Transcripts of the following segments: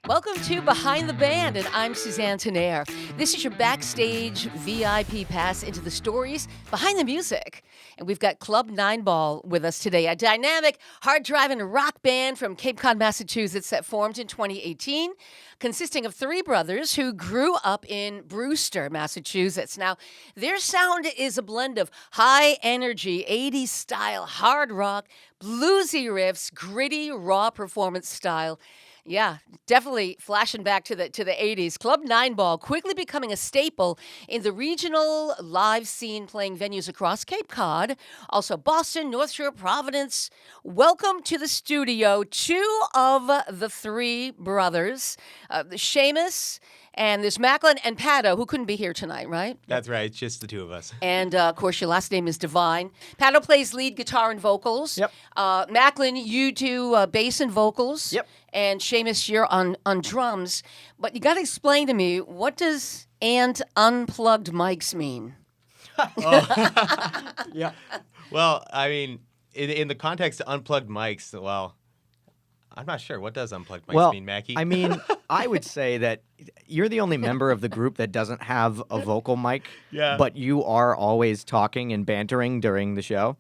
Welcome to Behind the Band, and I'm Suzanne Tenaire. This is your backstage VIP pass into the stories behind the music. And we've got Club Nine Ball with us today, a dynamic, hard-driving rock band from Cape Cod, Massachusetts that formed in 2018, consisting of three brothers who grew up in Brewster, Massachusetts. Now, their sound is a blend of high-energy, 80s style hard rock, bluesy riffs, gritty, raw performance style. Yeah, definitely flashing back to the 80s. Club Nine Ball quickly becoming a staple in the regional live scene, playing venues across Cape Cod, also Boston, North Shore, Providence. Welcome to the studio, two of the three brothers, Seamus and there's Macklin and Pato, who couldn't be here tonight, right? That's right. It's just the two of us. And, of course, your last name is Divine. Pato plays lead guitar and vocals. Yep. Macklin, you do bass and vocals. Yep. And Seamus, you're on drums. But you got to explain to me, what does "and unplugged mics" mean? Yeah. Well, I mean, in the context of unplugged mics, well, I'm not sure. What does unplugged mics mean, Mackie? I mean, I would say that you're the only member of the group that doesn't have a vocal mic, Yeah. but you are always talking and bantering during the show.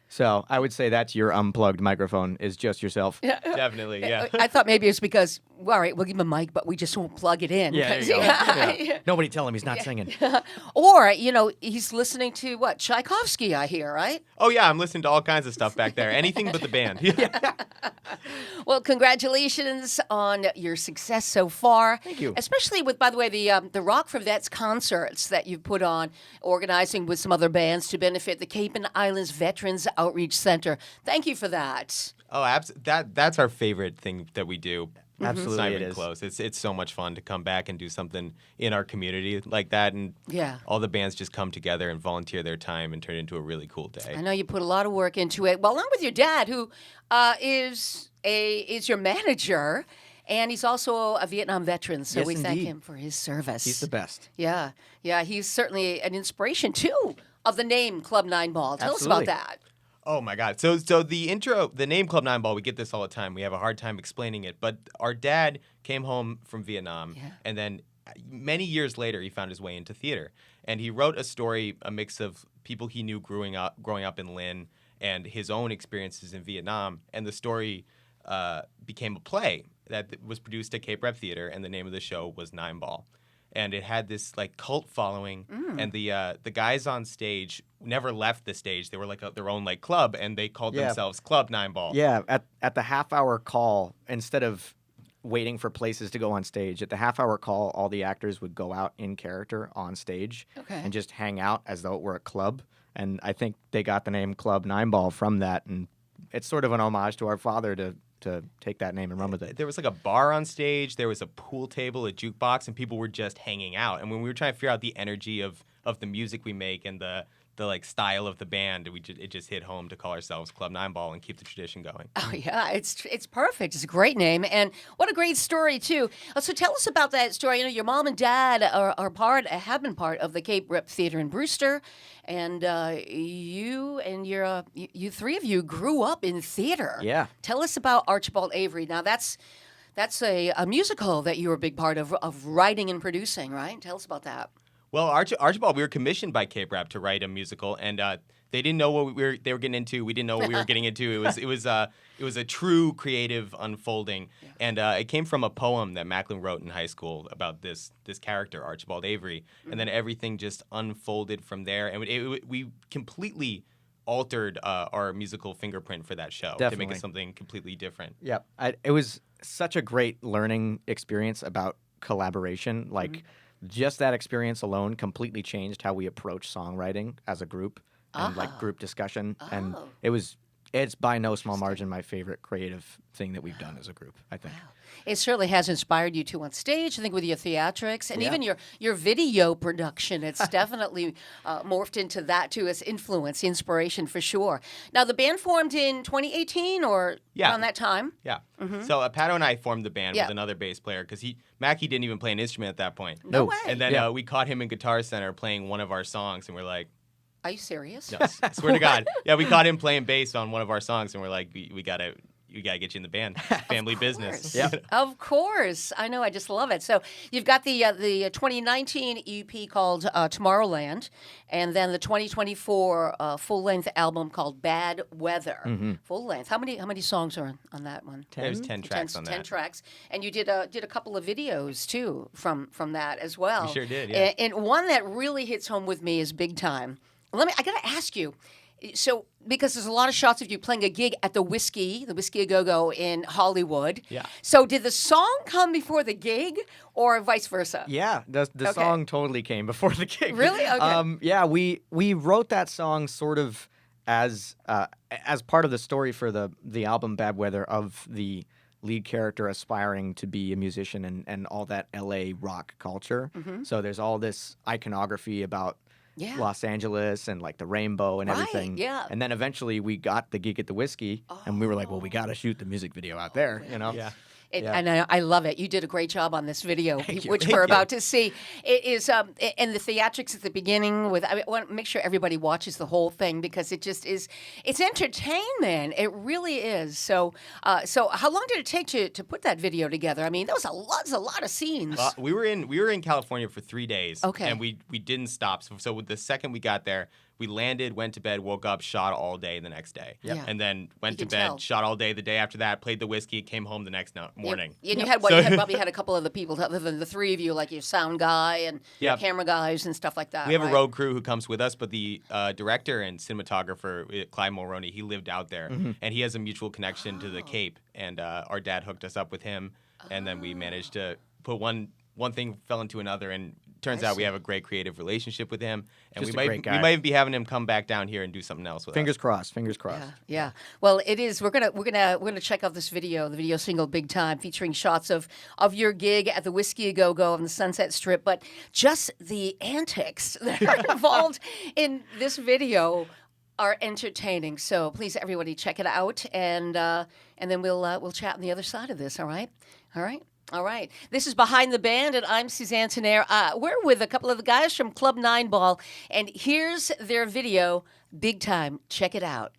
So I would say that's your unplugged microphone, is just yourself. Definitely, yeah. I thought maybe it's because, well, all right, we'll give him a mic, but we just won't plug it in. Yeah, there you go. Yeah. Nobody tell him he's not singing. Or, he's listening to what? Tchaikovsky, I hear, right? Oh, yeah, I'm listening to all kinds of stuff back there. Anything but the band. Well, congratulations on your success so far. Thank you. Especially with, by the way, the Rock for Vets concerts that you've put on, organizing with some other bands to benefit the Cape and Islands Veterans Outreach Center. Thank you for that. Oh, that's our favorite thing that we do. Absolutely, It's not it even is. close. It's so much fun to come back and do something in our community like that, and Yeah. all the bands just come together and volunteer their time and turn it into a really cool day. I know you put a lot of work into it. Well, along with your dad, who is your manager, and he's also a Vietnam veteran. So Yes, we thank indeed. him for his service. He's the best. Yeah, he's certainly an inspiration too of the name Club Nine Ball. Tell us about Absolutely. that. Oh my God! So the name Club Nine Ball, we get this all the time. We have a hard time explaining it, but our dad came home from Vietnam, and then many years later, he found his way into theater, and he wrote a story, a mix of people he knew growing up in Lynn, and his own experiences in Vietnam, and the story became a play that was produced at Cape Rep Theater, and the name of the show was Nine Ball. And it had this like cult following, and the guys on stage never left the stage. They were like their own like club, and they called Yeah. themselves Club Nine Ball. Yeah, at the half-hour call, instead of waiting for places to go on stage, at the half-hour call, all the actors would go out in character on stage Okay. and just hang out as though it were a club. And I think they got the name Club Nine Ball from that, and it's sort of an homage to our father to take that name and run with it. There was like a bar on stage. There was a pool table, a jukebox, and people were just hanging out. And when we were trying to figure out the energy of the music we make and the like style of the band, it just hit home to call ourselves Club Nine Ball and keep the tradition going. Oh yeah, it's perfect. It's a great name, and what a great story too. So tell us about that story. Your mom and dad have been part of the Cape Rep Theater in Brewster, and you three of you grew up in theater. Yeah. Tell us about Archibald Avery. Now that's a musical that you were a big part of writing and producing, right? Tell us about that. Well, Archibald, we were commissioned by Cape Rep to write a musical, and they didn't know what they were getting into. We didn't know what we were getting into. It was a true creative unfolding, and it came from a poem that Macklin wrote in high school about this character, Archibald Avery, and then everything just unfolded from there, and we completely altered our musical fingerprint for that show to make Definitely. it something completely different. Yep. It was such a great learning experience about collaboration. Like, just that experience alone completely changed how we approach songwriting as a group and like group discussion. And it's by no small margin my favorite creative thing that we've done as a group, I think. It certainly has inspired you too on stage, I think, with your theatrics and Yeah. even your video production. It's definitely morphed into that too as influence, inspiration for sure. Now, the band formed in 2018 or Yeah. around that time? Yeah. So Pato and I formed the band Yeah. with another bass player because Mackie didn't even play an instrument at that point. No No. way. And then Yeah. we caught him in Guitar Center playing one of our songs, and we're like, Are you serious? no, swear to God. Yeah, we caught him playing bass on one of our songs, and we're like, we gotta you gotta get you in the band. Family business. Of course. Of course. I know. I just love it. So you've got the 2019 EP called Tomorrowland, and then the 2024 full-length album called Bad Weather. Full length. How many songs are on that one? There's 10 tracks on that. 10 tracks, and you did a couple of videos too from that as well. We sure did, yeah. And one that really hits home with me is Big Time. I got to ask you. So, because there's a lot of shots of you playing a gig at the Whiskey A Go Go in Hollywood. Yeah. So, did the song come before the gig, or vice versa? Yeah, the song totally came before the gig. Really? Okay. Yeah, we wrote that song sort of as part of the story for the album Bad Weather, of the lead character aspiring to be a musician and all that LA rock culture. So there's all this iconography about Los Angeles and like the rainbow and everything. Yeah. And then eventually we got the gig at the Whiskey, and we were like, well, we got to shoot the music video out there, you know? Yeah. And I love it. You did a great job on this video, which Thank we're you. about to see. It is, and the theatrics at the beginning. I want to make sure everybody watches the whole thing because it just is. It's entertainment. It really is. So how long did it take to put that video together? I mean, that was a lot of scenes. We were in California for 3 days. Okay. And we didn't stop. So the second we got there, we landed, went to bed, woke up, shot all day the next day. Yeah. And then went You to can bed, tell. shot all day the day after that, played the Whiskey, came home the next morning. And you had probably had a couple of the people other than the three of you, like your sound guy and your camera guys and stuff like that. We have right? a road crew who comes with us, but the director and cinematographer, Clyde Mulroney, he lived out there, and he has a mutual connection to the Cape, and our dad hooked us up with him, and then we managed to put one thing fell into another, and turns out we have a great creative relationship with him, and Just we a great guy. might be having him come back down here and do something else with Fingers us. crossed. Fingers crossed. Yeah. Well, it is. We're gonna check out this video, the video single "Big Time," featuring shots of your gig at the Whiskey A Go Go on the Sunset Strip. But just the antics that are involved in this video are entertaining. So please, everybody, check it out, and then we'll chat on the other side of this. All right. All right. This is Behind the Band, and I'm Suzanne Tenaire. We're with a couple of the guys from Club 9 Ball, and here's their video, Big Time. Check it out.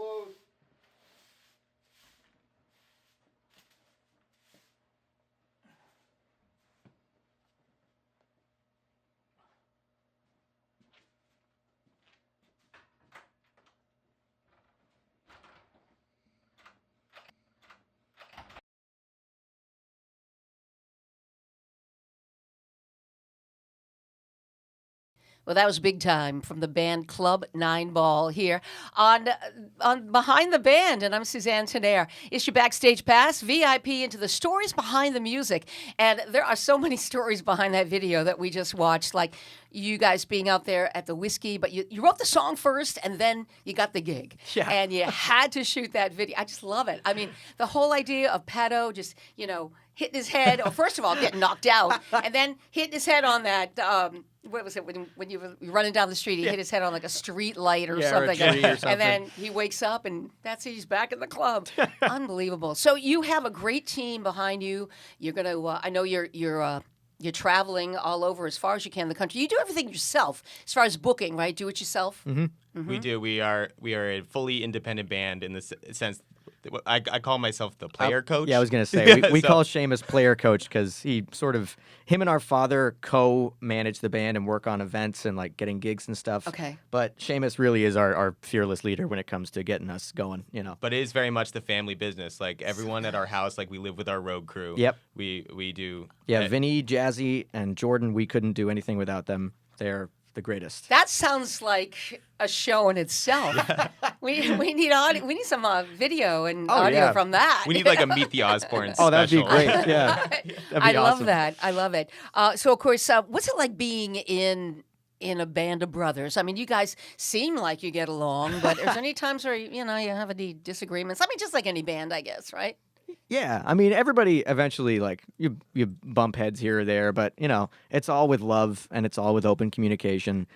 close. Well, that was big time from the band Club Nine Ball here on Behind the Band, and I'm Suzanne Tenaire. It's your backstage pass, VIP into the stories behind the music, and there are so many stories behind that video that we just watched, like you guys being out there at the Whiskey, but you wrote the song first, and then you got the gig, and you had to shoot that video. I just love it. I mean, the whole idea of Pato just hitting his head, or first of all getting knocked out, and then hitting his head on that. What was it when you were running down the street? He hit his head on like a street light or something, or a tree or something. and then he wakes up and that's it. He's back in the club. Unbelievable. So you have a great team behind you. You're gonna. I know you're traveling all over as far as you can in the country. You do everything yourself as far as booking, right? Do it yourself. Mm-hmm. We do. We are a fully independent band in the sense. I call myself the player coach. Yeah, I was going to say, we So- call Seamus player coach because him and our father co-manage the band and work on events and like getting gigs and stuff. Okay. But Seamus really is our fearless leader when it comes to getting us going, But it is very much the family business. Like everyone at our house, like we live with our road crew. Yep. We do. Yeah, Vinny, Jazzy, and Jordan, we couldn't do anything without them. They're the greatest. That sounds like a show in itself. We need audio. We need some video and audio yeah. from that. We need like a Meet the Osbournes. Oh, that'd be special. great. Yeah. That'd be I love awesome. that. I love it. So, of course, what's it like being in a band of brothers? I mean, you guys seem like you get along, but is there any times where you have any disagreements? I mean, just like any band, I guess, right? Yeah, I mean, everybody eventually, like, you bump heads here or there, but, it's all with love and it's all with open communication.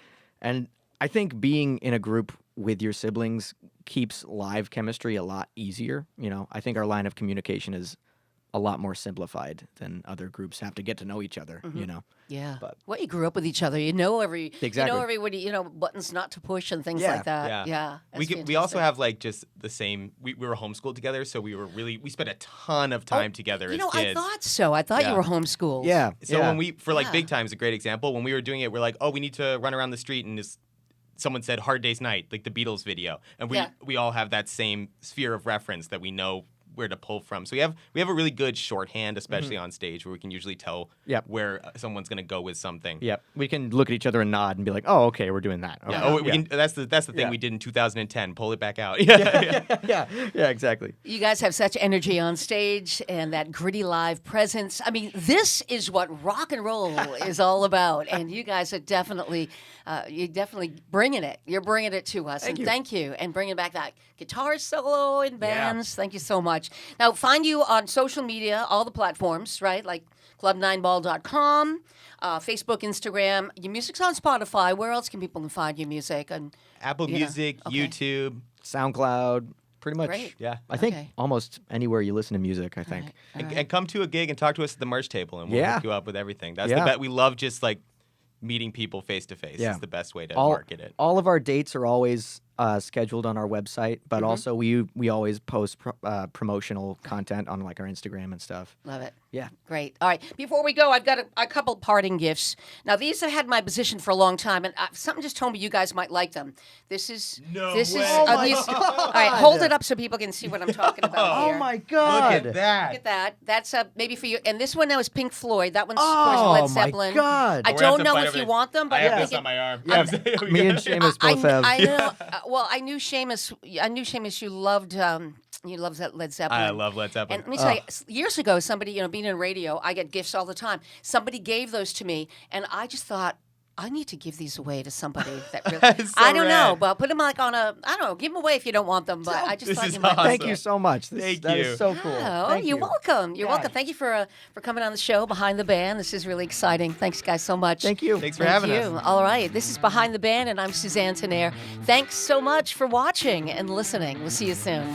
And I think being in a group with your siblings keeps live chemistry a lot easier. I think our line of communication is a lot more simplified than other groups have to get to know each other, Yeah. But- Well, you grew up with each other. You know Exactly. everybody, buttons not to push and things Yeah. like that. Yeah. We that's we also fantastic. have like just the same. We were homeschooled together, so we spent a ton of time together as I kids. thought so. I thought you Yeah. were homeschooled. Yeah. So yeah. when we Yeah. Big Time's a great example. When we were doing it, we're like, oh, we need to run around the street and someone said Hard Day's Night, like the Beatles video. And we all have that same sphere of reference that we know where to pull from. So we have a really good shorthand, especially on stage, where we can usually tell Yep. where someone's going to go with something. Yep. We can look at each other and nod and be like, oh, okay, we're doing that. Yeah. Okay. Oh, we can. That's the thing Yeah. we did in 2010. Pull it back out. Yeah. yeah, exactly. You guys have such energy on stage and that gritty live presence. I mean, this is what rock and roll is all about. And you guys are definitely bringing it. You're bringing it to us. Thank you. Thank you. And bringing back that guitar solo in bands. Thank you so much. Now, find you on social media, all the platforms, right? Like club9ball.com, Facebook, Instagram. Your music's on Spotify. Where else can people find your music? And Apple Music, Okay. YouTube. SoundCloud, pretty much. Great. Yeah. I think Okay. almost anywhere you listen to music, I think. And come to a gig and talk to us at the merch table, and we'll Yeah. hook you up with everything. That's Yeah. the bet. We love just like meeting people face to face. Yeah. It's the best way to all, market it. all of our dates are always scheduled on our website, but also we always post promotional content on like our Instagram and stuff. love it. Yeah. Great. All right. Before we go, I've got a couple parting gifts. Now, these have had my position for a long time, and something just told me you guys might like them. This is. No This way. is. Oh my these, God. all right. Hold it up so people can see what I'm talking about here. Look God! at that. Look at that. That's maybe for you. And this one now is Pink Floyd. That one's of Oh, course Led my Zeppelin. God. I We're gonna have don't to know fight if over you it. want them, but I have we this can- on my arm. Yeah, me and Seamus both have. I know. Well, I knew Seamus. You loved. You loved that Led Zeppelin. I love Led Zeppelin. And let me tell you, years ago, somebody, being in radio, I get gifts all the time. Somebody gave those to me, and I just thought, I need to give these away to somebody that really. That's so I don't know, rad. but put them like on a. I don't know. Give them away if you don't want them. But I just This thought is you might. awesome. Thank you so much. Thank That you. is so cool. Oh, Thank you're you. welcome. You're Yeah. welcome. Thank you for coming on the show, Behind the Band. This is really exciting. Thanks, guys, so much. Thank you. Thanks for Thank having you. us. All right. This is Behind the Band, and I'm Suzanne Tenaire. Thanks so much for watching and listening. We'll see you soon.